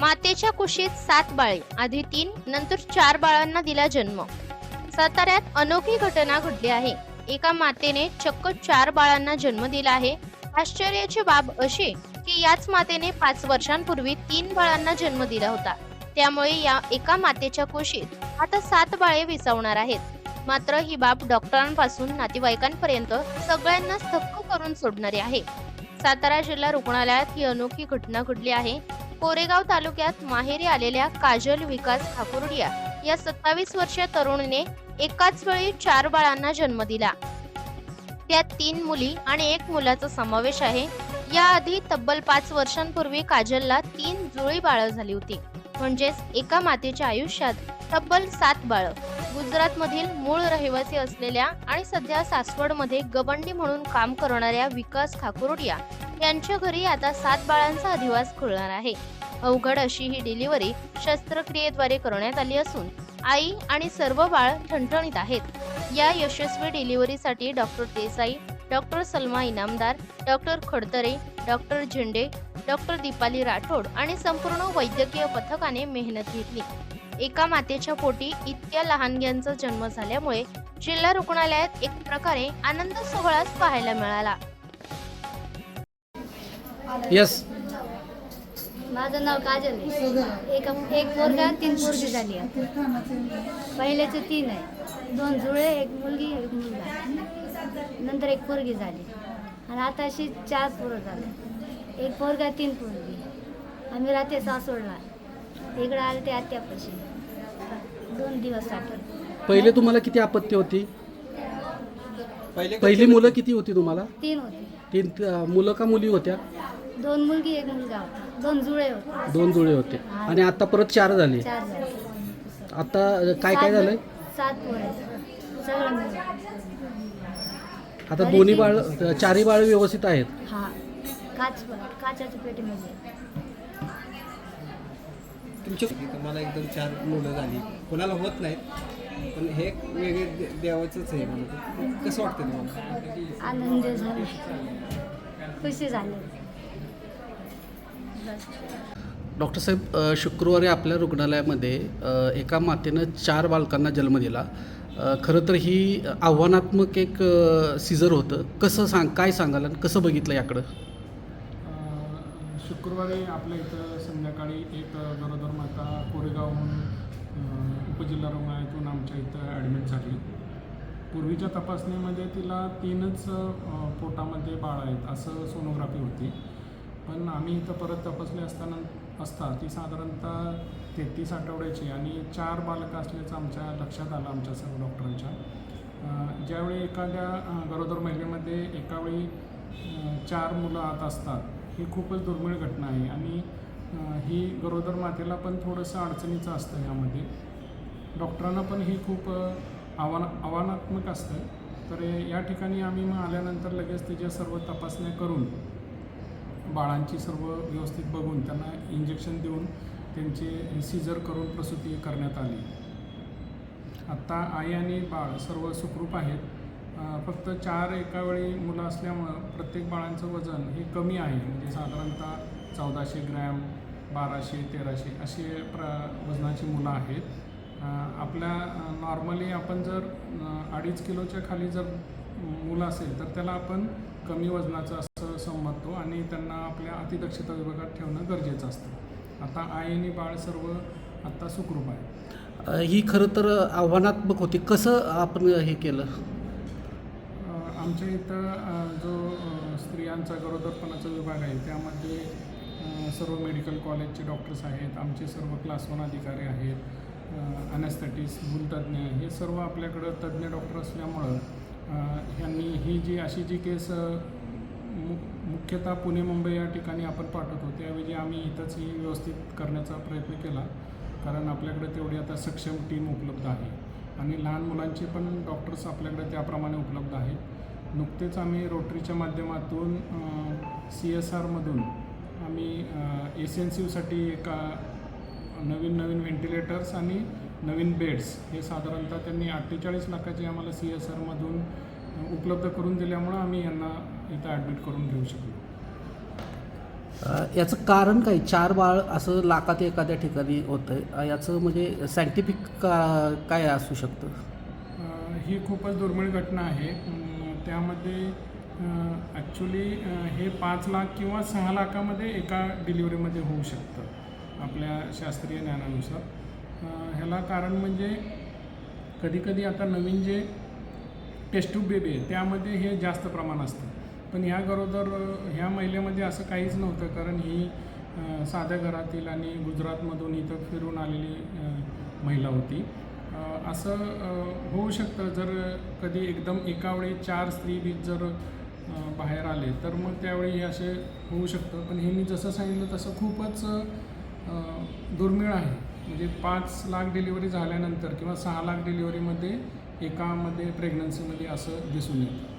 मातेच्या कुशीत 7 बाळे, आधी 3 नंतर 4 बाळांना दिला जन्म। साताऱ्यात अनोखी घटना घडली आहे। एका मातेने चक्क 4 बाळांना जन्म दिला आहे। आश्चर्याची बाब अशी की याच मातेने 5 वर्षांपूर्वी 3 बाळांना जन्म दिला होता। त्यामुळे या एका मातेच्या कुशीत आता 7 बाळे विसावणार आहेत। मात्र ही बाब डॉक्टरांपासून नातेवाईकांपर्यंत सगळ्यांनाच थक्क करून सोडणारी आहे। सातारा जिल्हा रुग्णालयात ही अनोखी घटना घडली आहे। कोरेगाव तालुक्यात माहेरी आलेल्या काजल विकास ठाकुर्डिया या 27 वर्षीय तरुणीने एकाच वेळी 4 बाळांना जन्म दिला। त्यात 3 मुली आणि 1 मुलाचा समावेश आहे। याआधी तब्बल 5 वर्षांपूर्वी काजलला 3 जुळी बाळं झाली होती। म्हणजेच एका मातेच्या आयुष्यात तब्बल 7 बाळं। गुजरातमधील मूळ रहिवासी असलेल्या आणि सध्या सासवडमध्ये गवंडी म्हणून काम करणाऱ्या विकास ठाकुर्डिया यांच्या घरी आता 7 बाळांचा अधिवास खुलणार आहे। अवघड अशी ही डिलिव्हरी शस्त्रक्रियेद्वारे करण्यात आली असून आई आणि सर्व बाळ ठणठणीत आहेत। या यशस्वी डिलिव्हरीसाठी doctor Desai, doctor Salma Inamdar, doctor Khadtare, doctor Zende, doctor Deepali Rathod आणि संपूर्ण वैद्यकीय पथकाने मेहनत घेतली। एका मातेच्या पोटी इतक्या लहानग्यांचा जन्म झाल्यामुळे जिल्हा रुग्णालयात एक प्रकारे आनंद सोहळाच पाहायला मिळाला। यस माझं नाव काजल आहे। एक पोरगा 3 पोरगी झाली आहे। पहिल्याचे 3 आहे, 2 जुळे, 1 मुलगी 1 मुलगा, नंतर 1 पोरगी झाली आणि आता अशी 4 पोरं झाले। 1 पोरगा 3 पोरगी। आम्ही राहते सासवडला, इकडे आले ते आत्यापाशी 2 दिवस साठी। पहिले तुम्हाला किती आपत्ती होती? पहिली मुलं किती होती तुम्हाला? 3 होते। 3 मुलं का मुली होत्या? 2 मुलगी 1 मुलगा होता, 2 जुळे होते। 2 जुळे होते आणि आता परत 4 झाले। 4 झाले। आता काय काय झालंय? 7 पोरं आहेत, सगळं मिळून। आता दोन्ही बाळ 4ही बाळ व्यवस्थित आहेत? हा, काचाच्या पेटीमध्ये। तुम्हाला एकदम 4 मुलं झाली, कोणाला होत नाहीत, पण हे वेगळे देवाचंच आहे म्हणून कसं वाटतं तुम्हाला? आनंद झाला, खुशी झाली। डॉक्टर साहेब, शुक्रवारी आपल्या रुग्णालयामध्ये एका मातेनं 4 बालकांना जन्म दिला। खरं तर ही आव्हानात्मक एक सीझर होतं। कसं काय सांगाल आणि कसं बघितलं याकडं? शुक्रवारी आपल्या इथं संध्याकाळी एक गरोदर माता कोरेगावहून उपजिल्हा रुग्णालयातून आमच्या इथं ॲडमिट झाली। पूर्वीच्या तपासणीमध्ये तिला 3च पोटामध्ये बाळ आहेत असं सोनोग्राफी होती, पण आम्ही इथं परत तपासणी असता ती साधारणतः 33 आठवड्याची आणि 4 बालकं असल्याचं आमच्या लक्षात आलं, आमच्या सर्व डॉक्टरांच्या। ज्यावेळी एखाद्या गरोदर महिलेमध्ये एकावेळी 4 मुलं आत असतात, ही खूपच दुर्मिळ घटना आहे आणि ही गरोदर मातेला पण थोडंसं अडचणीचं असतं। यामध्ये डॉक्टरांना पण ही खूप आव्हानात्मक असतं। तर या ठिकाणी आम्ही मग आल्यानंतर लगेच तिच्या सर्व तपासण्या करून बाळांची सर्व व्यवस्थित बघून त्यांना इंजेक्शन देऊन त्यांचे सीझर करून प्रसूती करण्यात आली। आत्ता आई आणि बाळ सर्व सुखरूप आहेत। फक्त 4 एकावेळी मुलं असल्यामुळं प्रत्येक बाळांचं वजन हे कमी आहे, म्हणजे साधारणतः 1400 ग्रॅम, 1200, 1300 असे वजनाची मुलं आहेत। आपल्या नॉर्मली आपण जर 2.5 किलोच्या खाली जर मुलं असेल तर त्याला आपण कमी वजनाचं असं समजतो आणि त्यांना आपल्या अतिदक्षता विभागात ठेवणं गरजेचं असतं। आता आई आणि बाळ सर्व आत्ता सुखरूप आहे। ही खरं तर आव्हानात्मक होती। कसं आपण हे केलं? आमच्या इथं जो स्त्रियांचा गरोदरपणाचा विभाग आहे त्यामध्ये सर्व मेडिकल कॉलेजचे डॉक्टर्स आहेत, आमचे सर्व क्लास 1 अधिकारी आहेत, ॲनेस्थेटिस्ट, भूलतज्ञ, हे सर्व आपल्याकडं तज्ज्ञ डॉक्टर असल्यामुळं ह्यांनी ही अशी जी केस मुख्यतः पुणे मुंबई या ठिकाणी आपण पाठवतो, त्याऐवजी आम्ही इथंच ही व्यवस्थित करण्याचा प्रयत्न केला, कारण आपल्याकडे तेवढी आता सक्षम टीम उपलब्ध आहे आणि लहान मुलांचे पण डॉक्टर्स आपल्याकडे त्याप्रमाणे उपलब्ध आहेत। नुकतेच आम्ही रोटरीच्या माध्यमातून CSRमधून आम्ही ACNCUसाठी एका नवीन व्हेंटिलेटर्स आणि नवीन बेड्स हे साधारणतः त्यांनी 48 लाखाचे आम्हाला CSRमधून उपलब्ध करून दिल्यामुळं आम्ही यांना इथं ॲडमिट करून घेऊ शकलो। याचं कारण काय 4 बाळ असं लाखात एखाद्या ठिकाणी होतं आहे याचं म्हणजे सायंटिफिक काय असू शकतं? ही खूपच दुर्मिळ घटना आहे. त्यामध्ये ॲक्च्युली हे 5 लाख किंवा 6 लाखामध्ये एका डिलिव्हरीमध्ये होऊ शकतं आपल्या शास्त्रीय ज्ञानानुसार. ह्याला कारण म्हणजे कधीकधी आता नवीन जे टेस्ट ट्यूब बेबी आहे त्यामध्ये हे जास्त प्रमाण असतं, पण ह्या गरोदर ह्या महिलेमध्ये असं काहीच नव्हतं, कारण ही साध्या घरातील आणि गुजरातमधून इथं फिरून आलेली महिला होती. असं होऊ शकतं जर कधी एकदम एकावेळी 4 स्त्री-बीज जर बाहेर आले तर मग त्यावेळी हे असे होऊ शकतं. पण हे मी जसं सांगितलं तसं खूपच दुर्मिळ आहे. म्हणजे 5 लाख डिलिव्हरी झाल्यानंतर किंवा 6 लाख डिलिव्हरीमध्ये एकामध्ये प्रेग्नन्सीमध्ये असं दिसून येतं.